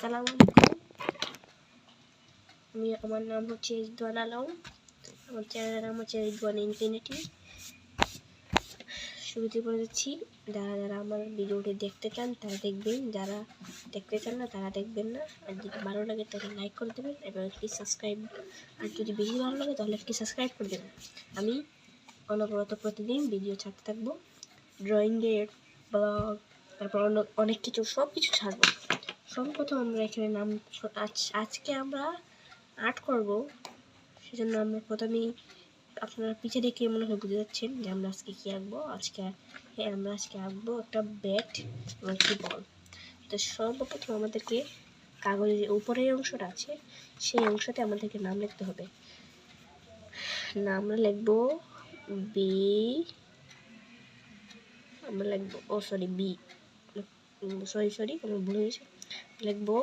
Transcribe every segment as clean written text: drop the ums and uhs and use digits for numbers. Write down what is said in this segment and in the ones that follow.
আসসালামু আলাইকুম। আমার নাম হচ্ছে রিজওয়ান আলম। আমার চ্যানেলের নাম হচ্ছে রিজওয়ান ইনফিনিটি। শুরুতে বলে দিচ্ছি, যারা যারা আমার ভিডিওটি দেখতে চান তারা দেখবেন, যারা দেখতে চান না তারা দেখবেন না। আর যদি ভালো লাগে তাহলে লাইক করে দেবেন এবং একটি সাবস্ক্রাইব, আর যদি বেশি ভালো লাগে তাহলে একটি সাবস্ক্রাইব করে দেবেন। আমি অনবরত প্রতিদিন ভিডিও ছাড়তে থাকবো, ড্রয়িংয়ের ব্লগ, তারপর অনেক কিছু, সব কিছু ছাড়বো। সর্বপ্রথম আমরা এখানে আজকে আমরা আর্ট করব। সেজন্য আমরা প্রথমেই, আপনারা পিছিয়ে দেখে মনে হয় বুঝে যাচ্ছেন যে আমরা আজকে কী আঁকবো। আমরা আজকে আঁকবো একটা ব্যাট এবং একটি বল। তো সর্বপ্রথম আমাদেরকে কাগজের উপরের অংশটা আছে, সেই অংশতে আমাদেরকে নাম লিখতে হবে। আমরা লিখবো বি, আমরা লিখবো বি, আমার ভুল হয়েছে। লিখবো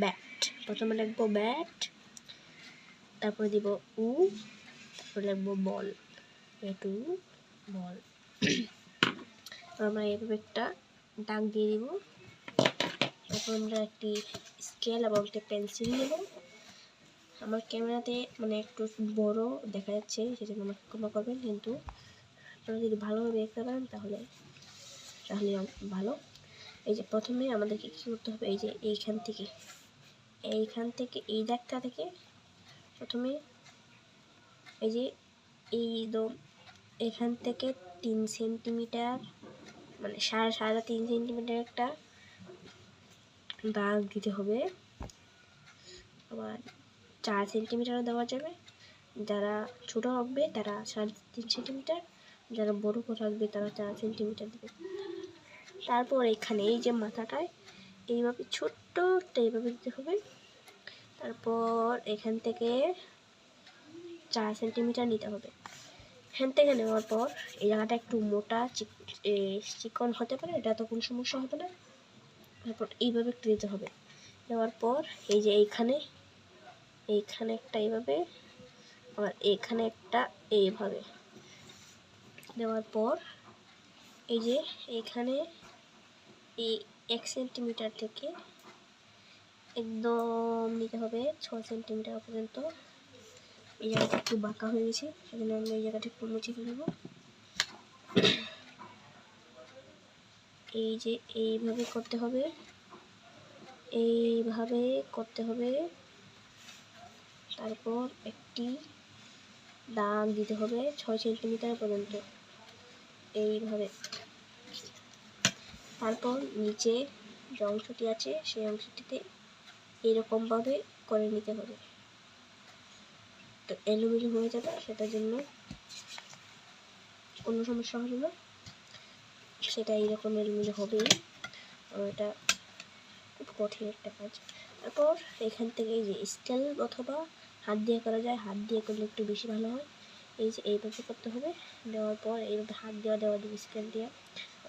ব্যাট, প্রথমে লিখবো ব্যাট, তারপরে দিব উ, তারপরে লিখবো বল, ব্যাটু বল। আমরা এভাবে একটা দাগ দিয়ে দিব। তারপর আমরা একটি স্কেল এবং একটা পেন্সিল নেব। আমার ক্যামেরাতে একটু বড় দেখা যাচ্ছে, সেজন্য আমাকে ক্ষমা করবেন, কিন্তু আপনারা যদি ভালোভাবে দেখতে পারেন তাহলে ভালো। এই যে প্রথমে আমাদেরকে কী করতে হবে, এই যে এইখান থেকে এই দাগটা থেকে প্রথমে এই যে এখান থেকে 3 সেন্টিমিটার, সাড়ে 3 সেন্টিমিটার একটা দাগ দিতে হবে। আবার 4 সেন্টিমিটারও দেওয়া যাবে। যারা ছোটো রাখবে তারা 3.5 সেন্টিমিটার, যারা বড় করে রাখবে তারা 4 সেন্টিমিটার দেবে। তারপর এখানে এই যে মাথাটায় এইভাবে ছোট্ট একটা এইভাবে দিতে হবে। তারপর এখান থেকে 4 সেন্টিমিটার নিতে হবে। এখান থেকে নেওয়ার পর এই জায়গাটা একটু মোটা চিকন হতে পারে, এটা তো কোনো সমস্যা হবে না। তারপর এইভাবে একটু দিতে হবে। দেওয়ার পর এই যে এইখানে একটা এইভাবে, আবার এখানে একটা এইভাবে দেওয়ার পর এই যে এইখানে এই 1 সেন্টিমিটার থেকে একদম নিতে হবে 6 সেন্টিমিটার পর্যন্ত। এই জায়গাটা একটু বাঁকা হয়ে গেছে, সেজন্য আমরা এই জায়গাটা একটু মুছে ফেলবো। এই যে এইভাবে করতে হবে, তারপর একটি দাগ দিতে হবে 6 সেন্টিমিটার পর্যন্ত এইভাবে। তারপর নিচে যে অংশটি আছে সেই অংশটিতে এইরকমভাবে করে নিতে হবে। তো এলোমেলো হয়ে যাবে, সেটার জন্য কোনো সমস্যা হবে না, সেটা এইরকম এলোমেলো হবেই। এটা খুব কঠিন একটা কাজ। তারপর এখান থেকে এই যে স্কেল অথবা হাত দিয়ে করা যায়, হাত দিয়ে করলে একটু বেশি ভালো হয়। এই যে এইভাবে করতে হবে। দেওয়ার পর এইভাবে হাত দেওয়া যাবে স্কেল দেওয়া,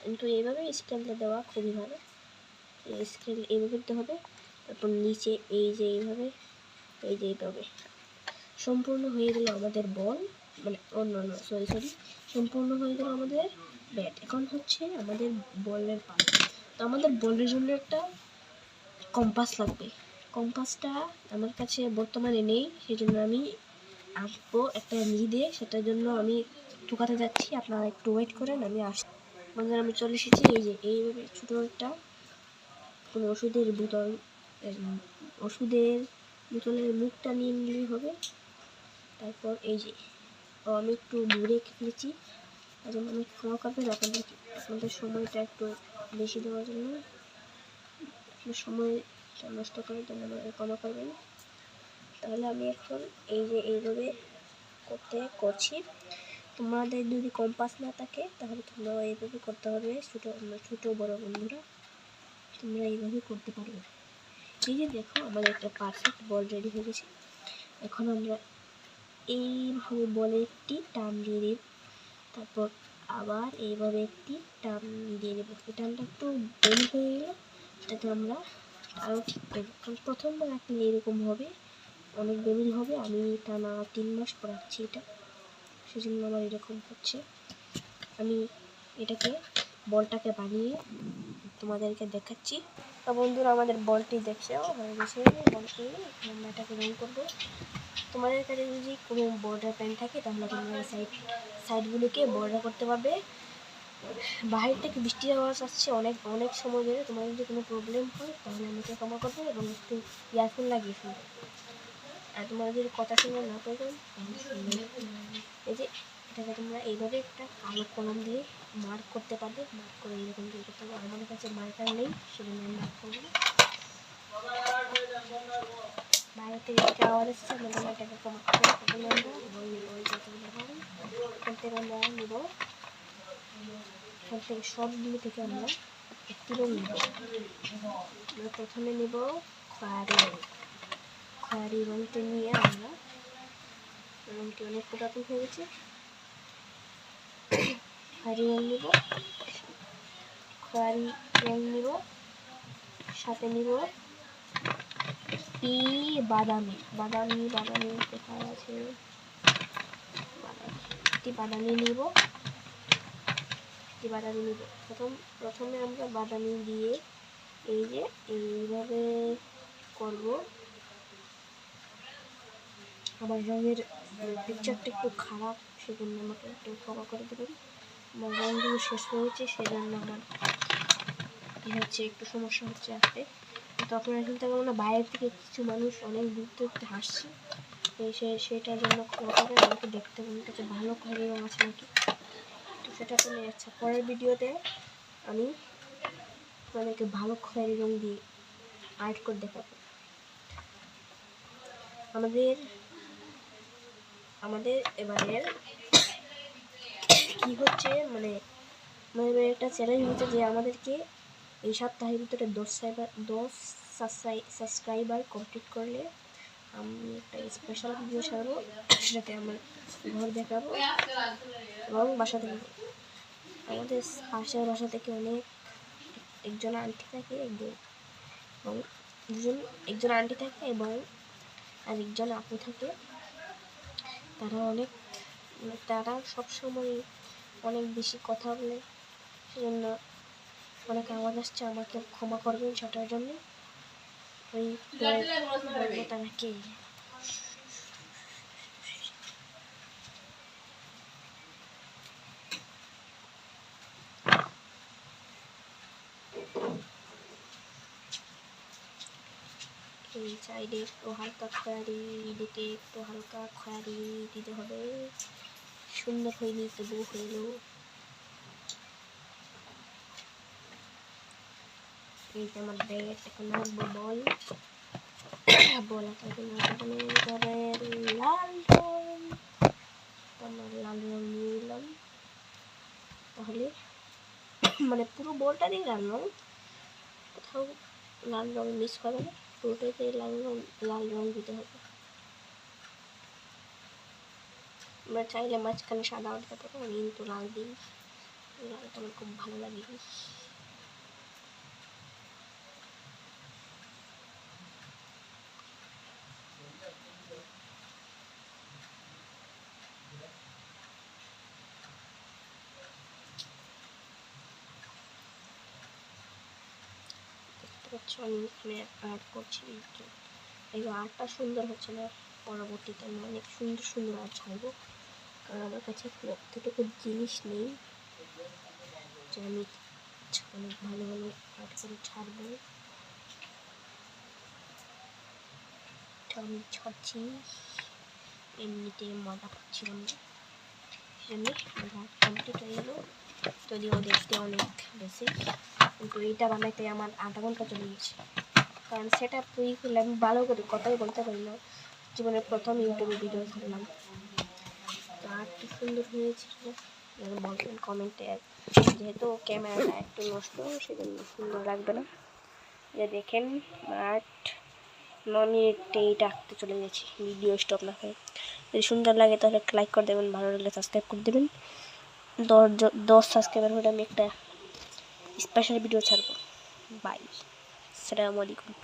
কিন্তু এইভাবে স্কেলটা দেওয়া খুবই ভালো। স্কেল এইভাবে দিতে হবে। তারপর নিচে এই যে এইভাবে সম্পূর্ণ হয়ে গেল আমাদের বল, সম্পূর্ণ হয়ে গেল আমাদের ব্যাট। এখন হচ্ছে আমাদের বলের পালা। তো আমাদের বলের জন্য একটা কম্পাস লাগবে। কম্পাসটা আমার কাছে বর্তমানে নেই, সেই জন্য আমি আঁকবো একটা দিয়ে, সেটার জন্য আমি ঢুকাতে যাচ্ছি। আপনারা একটু ওয়েট করেন, আমি আসছি। বন্ধুরা, আমি চলে এসেছি। এই যে এইভাবে ছোটো একটা কোনো ওষুধের বোতলের মুখটা নিয়ে নিলেই হবে। তারপর এই যে আমি একটু দূরে ফেলেছি, তার জন্য আমি ক্ষমা করবেন। আপনাদের সময়টা একটু বেশি দেওয়ার জন্য, সময় নষ্ট করার জন্য আমাকে ক্ষমা করবেন। তাহলে আমি এখন এই যে এইভাবে করছি। তোমাদের যদি কম্পাস না থাকে তাহলে তোমরা এইভাবে করতে হবে। ছোটো বড় বন্ধুরা, তোমরা এইভাবে করতে পারবে। এই যে দেখো, আমাদের একটা পারফেক্ট বল রেডি হয়ে গেছে। এখন আমরা এইভাবে বলে একটি টান দিয়ে দেব, তারপর আবার এইভাবে একটি টান দিয়ে দেবো। এই টানটা একটু বেল হয়ে গেলে সেটাকে আমরা আরও ঠিক করবো। কারণ প্রথমবার আঁকলে এরকম হবে, অনেক বেমিল হবে। আমি টানা 3 মাস পড়াচ্ছি এটা, সেজন্য আমার এরকম হচ্ছে। আমি এটাকে বলটাকে বানিয়ে তোমাদেরকে দেখাচ্ছি। তো বন্ধুরা আমাদের বলটি দেখছে হয়ে গেছে। বলটি আমরা এটাকে রং করবো। তোমাদের কাছে যদি কোনো বর্ডার পেন থাকে তাহলে তোমরা সাইডগুলোকে বর্ডার করতে পারবে। বাহির থেকে বৃষ্টির আওয়াজ আসছে অনেক সময় ধরে। তোমার যদি কোনো প্রবলেম হয় তাহলে আমাকে ক্ষমা করবে এবং একটু ইয়ারফোন লাগিয়ে শুনবে। আর তোমরা যদি কথা শুনে না পারবেন তাহলে শুনবে। এই যে এটাকে তোমরা এইভাবে একটা কালো কলম দিয়ে মার্ক করতে পারবে। মার্ক করে এইরকম দিয়ে করতে হবে। আমাদের কাছে মার্কার নেই, সেজন্য আমি মার্ক করবো। বাইরে থেকে একটা আওয়াজ আসছে, আমাদের এটাকে ক্ষমা করতে প্রথমে আমরা রং নেব। ওই যতগুলো রং এখান থেকে আমরা নেব, এখান থেকে সবগুলো থেকে আমরা একটি রং নেব। আমরা প্রথমে নেব খয়েরি রং। খয়েরি রংটি নিয়ে আমরা, রংটি অনেক পুরাতন হয়ে গেছে, খয়েরি রং নেব। খয়েরি রং নেব, সাথে নেব বাদামি। বাদামি কোথায় আছে? বাদামি নিব। প্রথমে আমরা বাদামি দিয়ে এই যে এইভাবে করব। আমার রঙের পিকচারটা একটু খারাপ, সেজন্য আমাকে একটু ক্ষমা করে দেবেন। আমার রঙগুলো শেষ হয়েছে, সেজন্য আমার কী হচ্ছে, একটু সমস্যা হচ্ছে আসতে। তো আপনারা চিন্তা করবেন না, বাইরের থেকে কিছু মানুষ অনেক দূর থেকে হাসছে, সেটার জন্য ক্ষমা করবেন। আমাকে দেখতে মনে হচ্ছে ভালো খয়েরি রঙ আছে নাকি, তো সেটা তো নিয়ে আচ্ছা পরের ভিডিওতে আমি আপনাদেরকে ভালো খয়েরি রঙ দিয়ে আর্ট করে দেখাবো। আমাদের এবারের কি হচ্ছে, মানে আমাদের একটা চ্যালেঞ্জ হচ্ছে যে আমাদেরকে এই সপ্তাহের ভিতরে 10 সাবস্ক্রাইবার কমপ্লিট করলে আমি একটা স্পেশাল ভিডিও ছাড়বো, সেটাতে আমার ঘর দেখাবো এবং বাসা দেখাবো। আমাদের পাশের বাসা থেকে একজন আন্টি থাকে, একজন আন্টি থাকে এবং আরেকজন আপু থাকে। তারা সবসময় অনেক বেশি কথা বলে, সেজন্য অনেক আওয়াজ আসছে, আমাকে ক্ষমা করবেন সেটার জন্য। ওই বলবো তারা কে। এই সাইডে একটু হালকা খয়েরি, দিকে একটু হালকা খয়েরি দিতে হবে। সুন্দর হয়নি তবু হইলো। এই যে আমার ব্যাগ, এখন লাগবো বল আঁকার জন্য লাল রং। আমার লাল রং নিয়ে নিলাম, তাহলে মানে পুরো বলটা দিয়ে লাল রং, কোথাও লাল রং মিস হবে না, পুরোটাতে লাল রং দিতে হবে। আমরা চাইলে মাঝখানে সাদা দিতে পারবো, আমি কিন্তু লাল দিই, লালটা আমার খুব ভালো লাগে। আমি এখানে আর্ট করছি, এই আর্টটা সুন্দর হচ্ছে না, পরবর্তীতে আমি অনেক সুন্দর আর্ট ছাড়বো, কারণ আমার কাছে এতটুকু জিনিস নেই যে আমি অনেক ভালো আর্ট করে ছাড়বো। আমি ছাড়ছি, এমনিতে মজা করছিলাম না, সেজন্য আর্ট কমপ্লিট হয়ে গেলো। যদিও দেখতে অনেক বেশি, কিন্তু এইটা বানাইতে আমার আধা ঘন্টা চলে গেছে, কারণ সেটা তৈরি করলে আমি ভালো করে কথাই বলতে পারি না। জীবনের প্রথম ইউটিউবে ভিডিও ছাড়লাম, তো আর্টটা সুন্দর হয়েছিল বলবেন কমেন্টে। যেহেতু ক্যামেরাটা একটু নষ্ট, সেজন্য সুন্দর লাগবে না। যে দেখেন আর্ট 9 মিনিটেই আঁকতে চলে গেছি, ভিডিও স্টপ না হয়। যদি সুন্দর লাগে তাহলে লাইক করে দেবেন, ভালো লাগলে সাবস্ক্রাইব করে দেবেন। 10 সাবস্ক্রাইবার হলে আমি একটা স্পেশাল ভিডিও ছাড়বো। বাই, আসসালামু আলাইকুম।